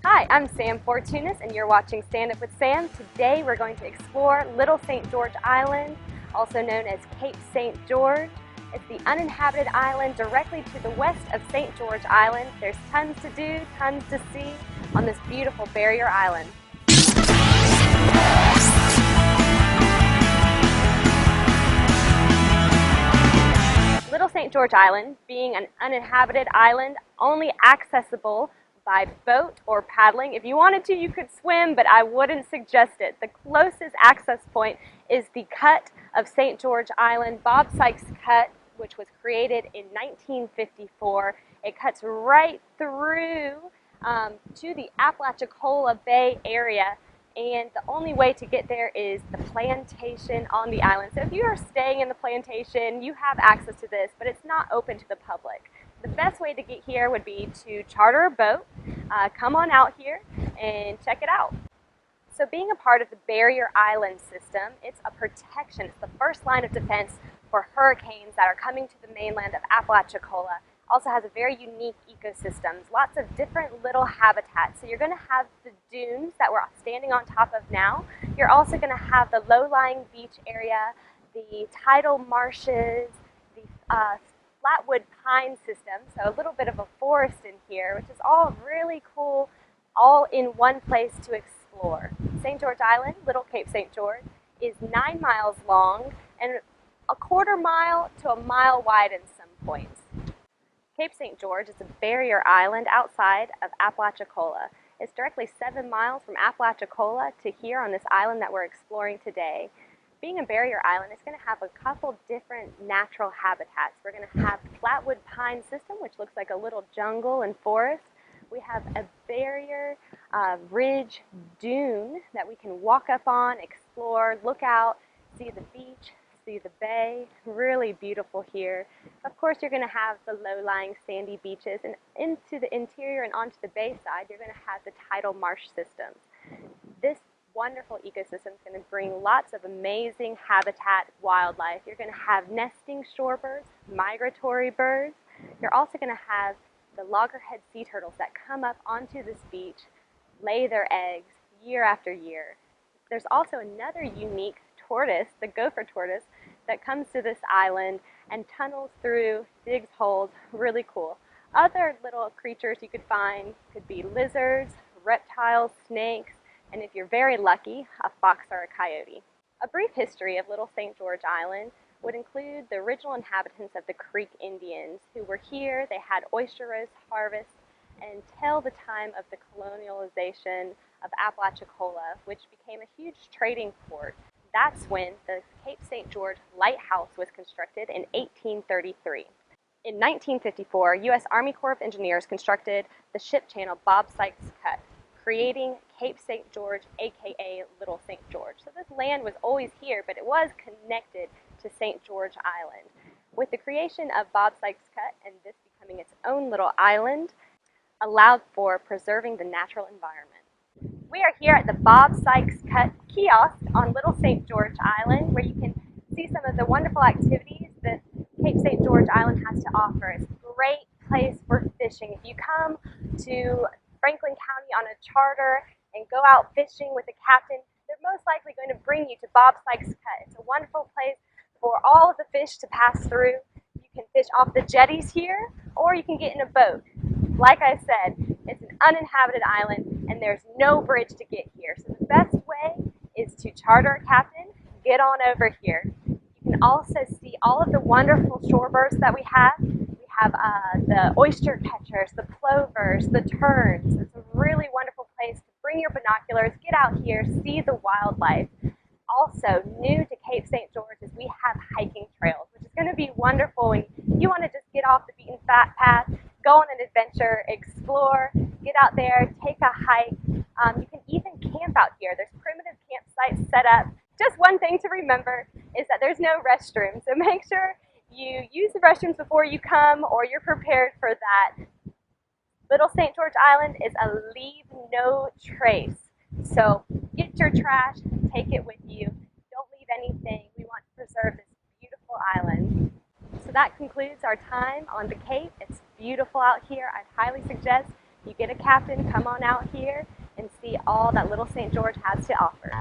Hi, I'm Sam Fortunis and you're watching Stand Up with Sam. Today we're going to explore Little St. George Island, also known as Cape St. George. It's the uninhabited island directly to the west of St. George Island. There's tons to do, tons to see on this beautiful barrier island. Little St. George Island, being an uninhabited island, only accessible by boat or paddling. If you wanted to, you could swim, but I wouldn't suggest it. The closest access point is the cut of St. George Island, Bob Sykes Cut, which was created in 1954. It cuts right through to the Apalachicola Bay area, and the only way to get there is the plantation on the island. So if you are staying in the plantation, you have access to this, but it's not open to the public. The best way to get here would be to charter a boat, come on out here, and check it out. So being a part of the barrier island system, it's a protection. It's the first line of defense for hurricanes that are coming to the mainland of Apalachicola. Also has a very unique ecosystems, lots of different little habitats. So you're going to have the dunes that we're standing on top of now. You're also going to have the low-lying beach area, the tidal marshes, the flatwood pine system, so a little bit of a forest in here, which is all really cool, all in one place to explore. St. George Island, Little Cape St. George, is 9 miles long and a quarter mile to a mile wide in some points. Cape St. George is a barrier island outside of Apalachicola. It's directly 7 miles from Apalachicola to here on this island that we're exploring today. Being a barrier island, it's going to have a couple different natural habitats. We're going to have the flatwood pine system, which looks like a little jungle and forest. We have a barrier ridge dune that we can walk up on, explore, look out, see the beach, see the bay. Really beautiful here. Of course, you're going to have the low-lying sandy beaches, and into the interior and onto the bay side, you're going to have the tidal marsh systems. This wonderful ecosystem is going to bring lots of amazing habitat wildlife. You're going to have nesting shorebirds, migratory birds. You're also going to have the loggerhead sea turtles that come up onto this beach, lay their eggs year after year. There's also another unique tortoise, the Gopher Tortoise, that comes to this island and tunnels through, digs holes. Really cool. Other little creatures you could find could be lizards, reptiles, snakes, and if you're very lucky, a fox or a coyote. A brief history of Little St. George Island would include the original inhabitants of the Creek Indians who were here. They had oyster rose harvests until the time of the colonialization of Apalachicola, which became a huge trading port. That's when the Cape St. George Lighthouse was constructed in 1833. In 1954, U.S. Army Corps of Engineers constructed the ship channel Bob Sykes Cut, creating Cape St. George, aka Little St. George. So this land was always here, but it was connected to St. George Island. With the creation of Bob Sykes Cut and this becoming its own little island, allowed for preserving the natural environment. We are here at the Bob Sykes Pet Kiosk on Little St. George Island, where you can see some of the wonderful activities that Cape St. George Island has to offer. It's a great place for fishing. If you come to Franklin County on a charter and go out fishing with the captain, they're most likely going to bring you to Bob Sykes Cut. It's a wonderful place for all of the fish to pass through. You can fish off the jetties here, or you can get in a boat. Like I said, it's an uninhabited island and there's no bridge to get here. So the best way is to charter a captain, get on over here. You can also see all of the wonderful shorebirds that we have. We have the oyster catchers, the plovers, the terns. It's a really wonderful place to bring your binoculars, get out here, see the wildlife. Also, new to Cape St. George is we have hiking trails, which is going to be wonderful when you want to just get off the beaten path, go on an adventure, explore, get out there, take a hike. You can even camp out here. There's primitive campsites set up. Just one thing to remember is that there's no restroom, so make sure you use the restrooms before you come or you're prepared for that. Little St. George Island is a leave no trace. So get your trash, take it with you. Don't leave anything. We want to preserve this beautiful island. So that concludes our time on the Cape. It's beautiful out here. I'd highly suggest you get a captain, come on out here and see all that Little St. George has to offer.